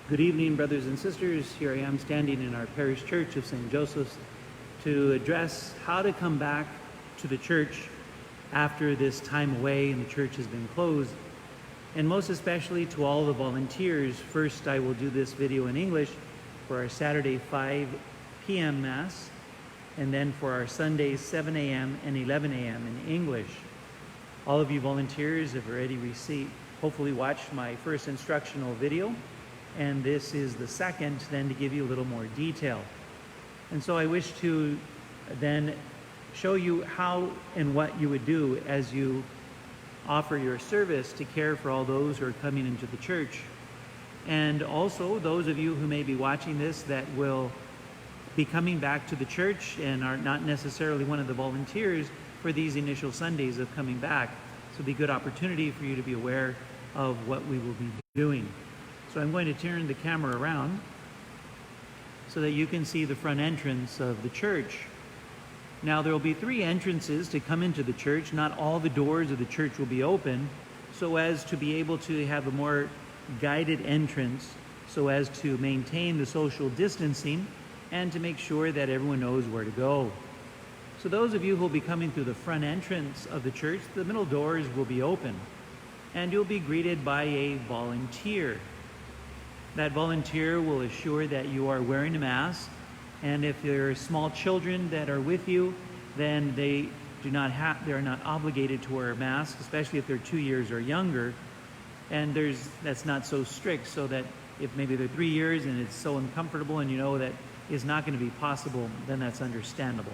Good evening, brothers and sisters. Here I am standing in our parish church of St. Joseph's to address how to come back to the church after this time away and the church has been closed, and most especially to all the volunteers. First, I will do this video in English for our Saturday 5 p.m. Mass, and then for our Sundays 7 a.m. and 11 a.m. in English. All of you volunteers have already hopefully watched my first instructional video, and this is the second then to give you a little more detail. And so I wish to then show you how and what you would do as you offer your service to care for all those who are coming into the church. And also those of you who may be watching this that will be coming back to the church and are not necessarily one of the volunteers for these initial Sundays of coming back. So it'll be a good opportunity for you to be aware of what we will be doing. So I'm going to turn the camera around so that you can see the front entrance of the church. Now there will be 3 entrances to come into the church. Not all the doors of the church will be open, so as to be able to have a more guided entrance, so as to maintain the social distancing and to make sure that everyone knows where to go. So those of you who will be coming through the front entrance of the church, the middle doors will be open, and you'll be greeted by a volunteer. That volunteer will assure that you are wearing a mask, and if there are small children that are with you, then they are not obligated to wear a mask, especially if they're 2 years or younger. And that's not so strict, so that if maybe they're 3 years and it's so uncomfortable and you know that is not going to be possible, then that's understandable.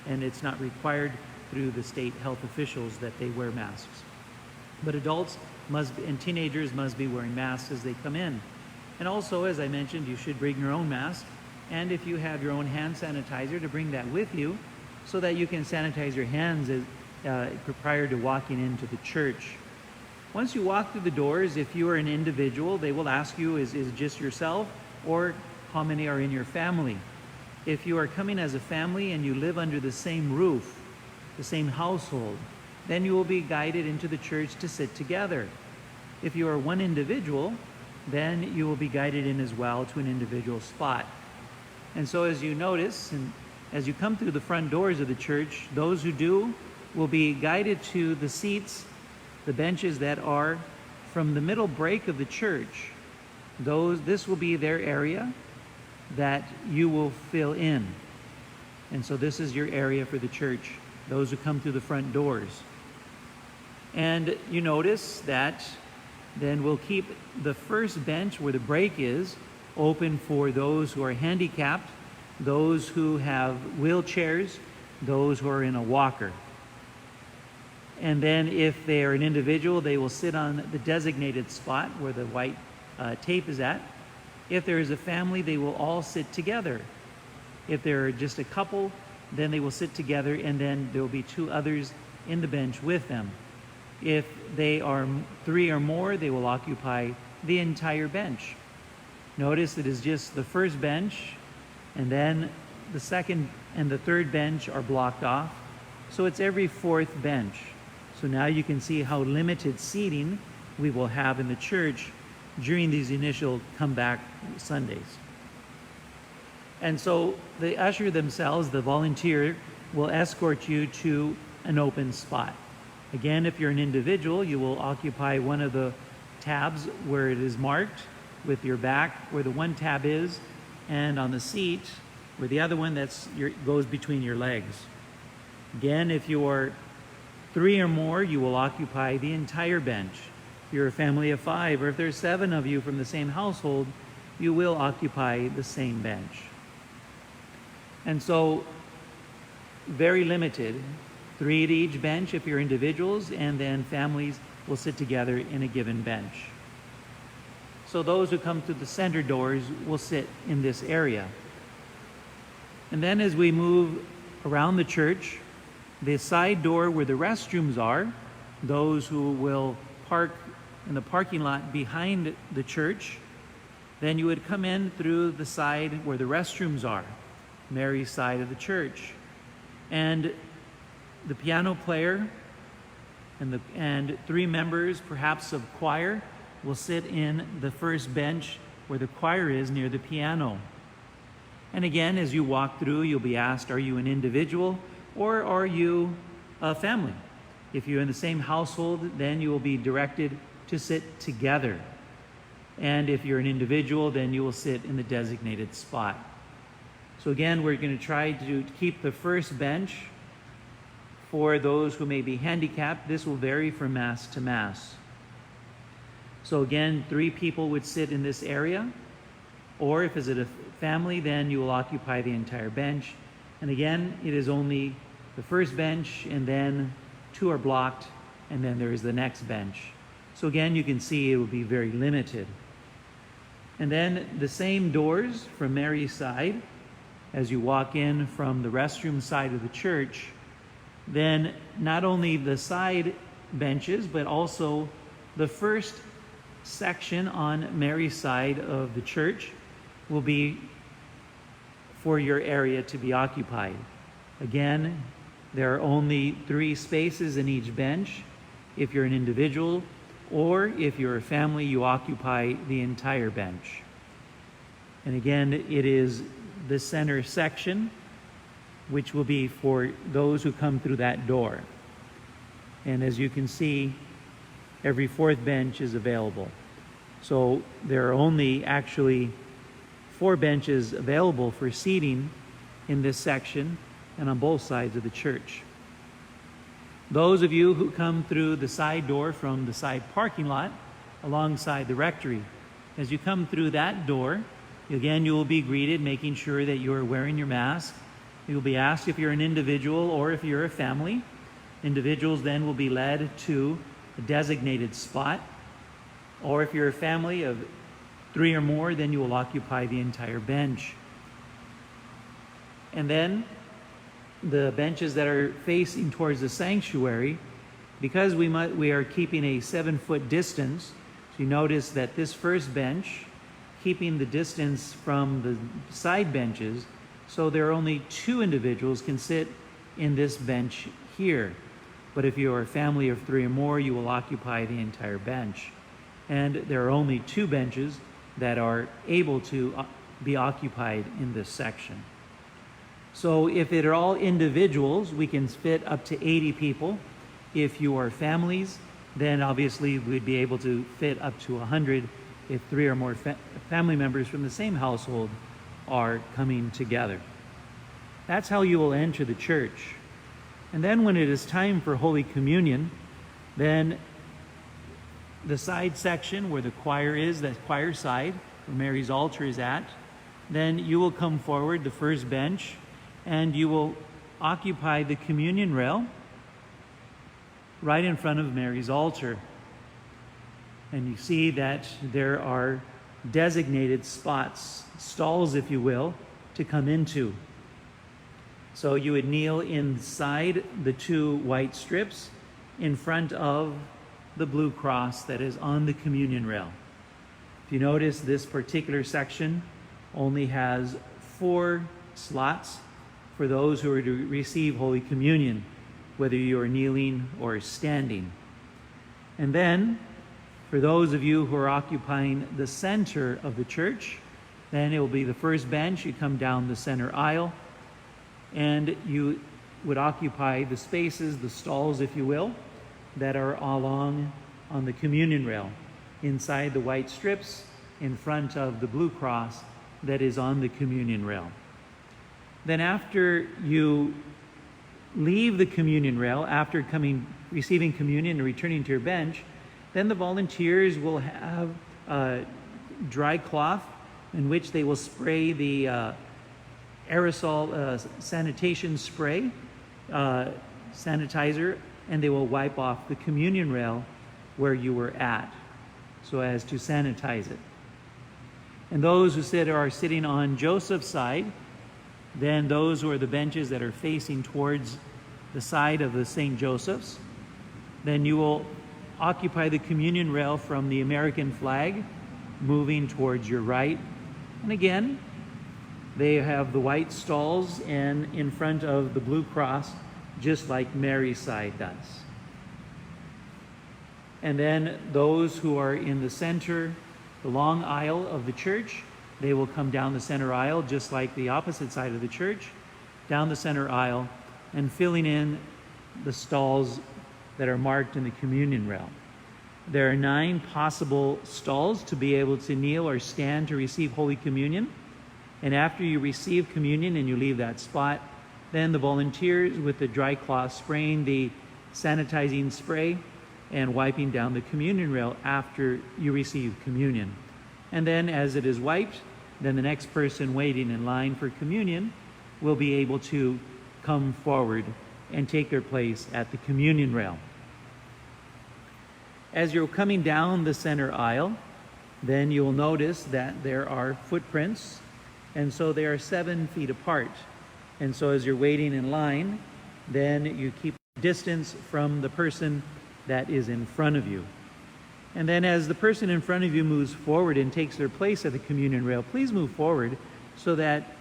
And it's not required through the state health officials that they wear masks. But adults and teenagers must be wearing masks as they come in. And also, as I mentioned, you should bring your own mask. And if you have your own hand sanitizer, to bring that with you so that you can sanitize your hands prior to walking into the church. Once you walk through the doors, if you are an individual, they will ask you, is it just yourself, or how many are in your family? If you are coming as a family and you live under the same roof, the same household, then you will be guided into the church to sit together. If you are one individual, then you will be guided in as well to an individual spot. And so as you notice, and as you come through the front doors of the church, those who do will be guided to the seats, the benches that are from the middle break of the church. This will be their area that you will fill in. And so this is your area for the church, those who come through the front doors. And you notice that then we'll keep the first bench where the break is open for those who are handicapped, those who have wheelchairs, those who are in a walker. And then if they are an individual, they will sit on the designated spot where the white tape is at. If there is a family, they will all sit together. If there are just a couple, then they will sit together, and then there will be 2 others in the bench with them. If they are 3 or more, they will occupy the entire bench. Notice it is just the first bench, and then the second and the third bench are blocked off. So it's every 4th bench. So now you can see how limited seating we will have in the church during these initial comeback Sundays. And so the usher themselves, the volunteer, will escort you to an open spot. Again, if you're an individual, you will occupy one of the tabs where it is marked with your back where the one tab is, and on the seat where the other one goes between your legs. Again, if you are 3 or more, you will occupy the entire bench. If you're a family of 5, or if there's 7 of you from the same household, you will occupy the same bench. And so, very limited. 3 at each bench if you're individuals, and then families will sit together in a given bench. So those who come through the center doors will sit in this area. And then as we move around the church, the side door where the restrooms are, those who will park in the parking lot behind the church, then you would come in through the side where the restrooms are, Mary's side of the church. And the piano player and 3 members, perhaps of choir, will sit in the first bench where the choir is near the piano. And again, as you walk through, you'll be asked, are you an individual or are you a family? If you're in the same household, then you will be directed to sit together. And if you're an individual, then you will sit in the designated spot. So again, we're going to try to keep the first bench for those who may be handicapped. This will vary from Mass to Mass. So again, 3 people would sit in this area. Or if it's a family, then you will occupy the entire bench. And again, it is only the first bench, and then 2 are blocked, and then there is the next bench. So again, you can see it will be very limited. And then the same doors from Mary's side, as you walk in from the restroom side of the church, then not only the side benches, but also the first section on Mary's side of the church will be for your area to be occupied. Again, there are only 3 spaces in each bench. If you're an individual or if you're a family, you occupy the entire bench. And again, it is the center section, which will be for those who come through that door. And as you can see, every 4th bench is available. So there are only actually 4 benches available for seating in this section and on both sides of the church. Those of you who come through the side door from the side parking lot alongside the rectory, as you come through that door, again, you will be greeted, making sure that you are wearing your mask. You'll be asked if you're an individual or if you're a family. Individuals then will be led to a designated spot. Or if you're a family of 3 or more, then you will occupy the entire bench. And then the benches that are facing towards the sanctuary, because we are keeping a 7-foot distance, so you notice that this first bench, keeping the distance from the side benches, so there are only 2 individuals can sit in this bench here. But if you are a family of 3 or more, you will occupy the entire bench. And there are only 2 benches that are able to be occupied in this section. So if it are all individuals, we can fit up to 80 people. If you are families, then obviously we'd be able to fit up to 100 if 3 or more family members from the same household are coming together. That's how you will enter the church. And then when it is time for Holy Communion, then the side section where the choir is, the choir side, where Mary's altar is at, then you will come forward, the first bench, and you will occupy the communion rail right in front of Mary's altar. And you see that there are designated spots, stalls if you will, to come into. So you would kneel inside the 2 white strips in front of the blue cross that is on the communion rail. If you notice, this particular section only has 4 slots for those who are to receive Holy Communion, whether you are kneeling or standing. And then, for those of you who are occupying the center of the church, then it will be the first bench. You come down the center aisle, and you would occupy the spaces, the stalls, if you will, that are along on the communion rail, inside the white strips, in front of the blue cross that is on the communion rail. Then after you leave the communion rail, after receiving communion and returning to your bench, then the volunteers will have a dry cloth in which they will spray the aerosol sanitation spray, sanitizer, and they will wipe off the communion rail where you were at, so as to sanitize it. And those who are sitting on Joseph's side, then those who are the benches that are facing towards the side of the St. Joseph's, then you will occupy the communion rail from the American flag, moving towards your right. And again, they have the white stalls and in front of the blue cross, just like Mary's side does. And then those who are in the center the long aisle of the church. They will come down the center aisle, just like the opposite side of the church, down the center aisle, and filling in the stalls that are marked in the communion rail. There are 9 possible stalls to be able to kneel or stand to receive Holy Communion. And after you receive communion and you leave that spot, then the volunteers with the dry cloth spraying the sanitizing spray and wiping down the communion rail after you receive communion. And then as it is wiped, then the next person waiting in line for communion will be able to come forward and take their place at the communion rail. As you're coming down the center aisle, then you'll notice that there are footprints, and so they are 7 feet apart. And so as you're waiting in line, then you keep distance from the person that is in front of you. And then as the person in front of you moves forward and takes their place at the communion rail, please move forward so that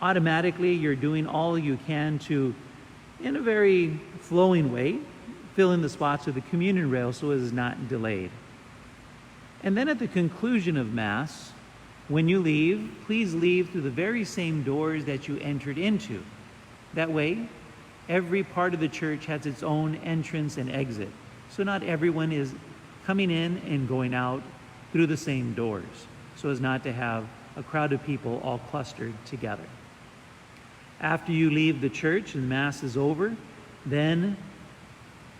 automatically you're doing all you can to, in a very flowing way, fill in the spots of the communion rail so it is not delayed. And then at the conclusion of Mass, when you leave, please leave through the very same doors that you entered into. That way, every part of the church has its own entrance and exit. So not everyone is coming in and going out through the same doors, so as not to have a crowd of people all clustered together. After you leave the church and Mass is over, then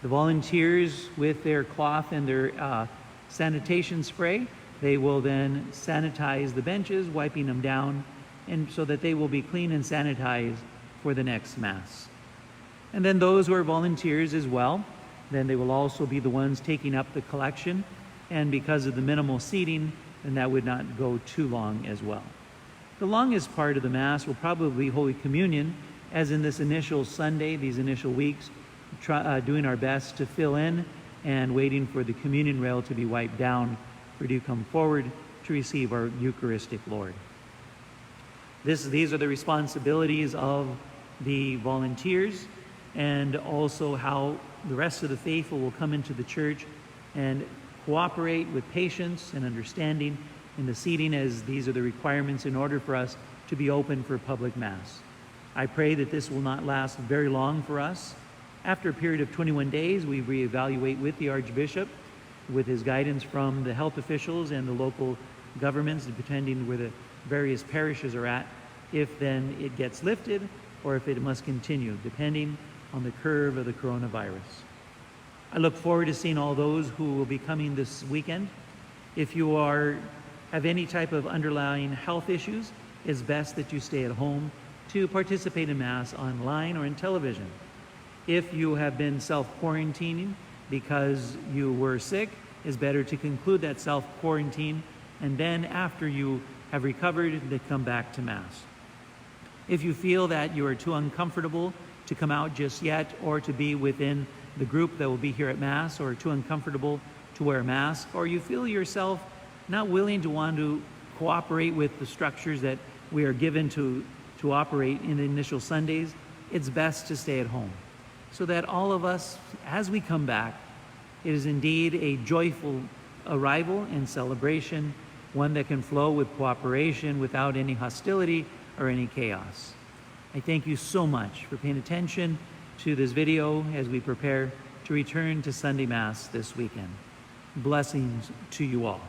the volunteers with their cloth and their sanitation spray, they will then sanitize the benches, wiping them down, and so that they will be clean and sanitized for the next Mass. And then those who are volunteers as well, then they will also be the ones taking up the collection, and because of the minimal seating, then that would not go too long as well. The longest part of the Mass will probably be Holy Communion, as in this initial Sunday, these initial weeks, doing our best to fill in and waiting for the communion rail to be wiped down for you to come forward to receive our Eucharistic Lord. These are the responsibilities of the volunteers, and also how the rest of the faithful will come into the church and cooperate with patience and understanding in the seating, as these are the requirements in order for us to be open for public Mass. I pray that this will not last very long for us. After a period of 21 days, we reevaluate with the Archbishop, with his guidance from the health officials and the local governments, depending where the various parishes are at, if then it gets lifted or if it must continue, depending on the curve of the coronavirus. I look forward to seeing all those who will be coming this weekend. If you have any type of underlying health issues, it's best that you stay at home to participate in Mass online or in television. If you have been self-quarantining because you were sick, it's better to conclude that self-quarantine, and then after you have recovered, to come back to Mass. If you feel that you are too uncomfortable to come out just yet, or to be within the group that will be here at Mass, or too uncomfortable to wear a mask, or you feel yourself not willing to want to cooperate with the structures that we are given to operate in the initial Sundays, it's best to stay at home, so that all of us, as we come back, it is indeed a joyful arrival and celebration, one that can flow with cooperation without any hostility or any chaos. I thank you so much for paying attention to this video as we prepare to return to Sunday Mass this weekend. Blessings to you all.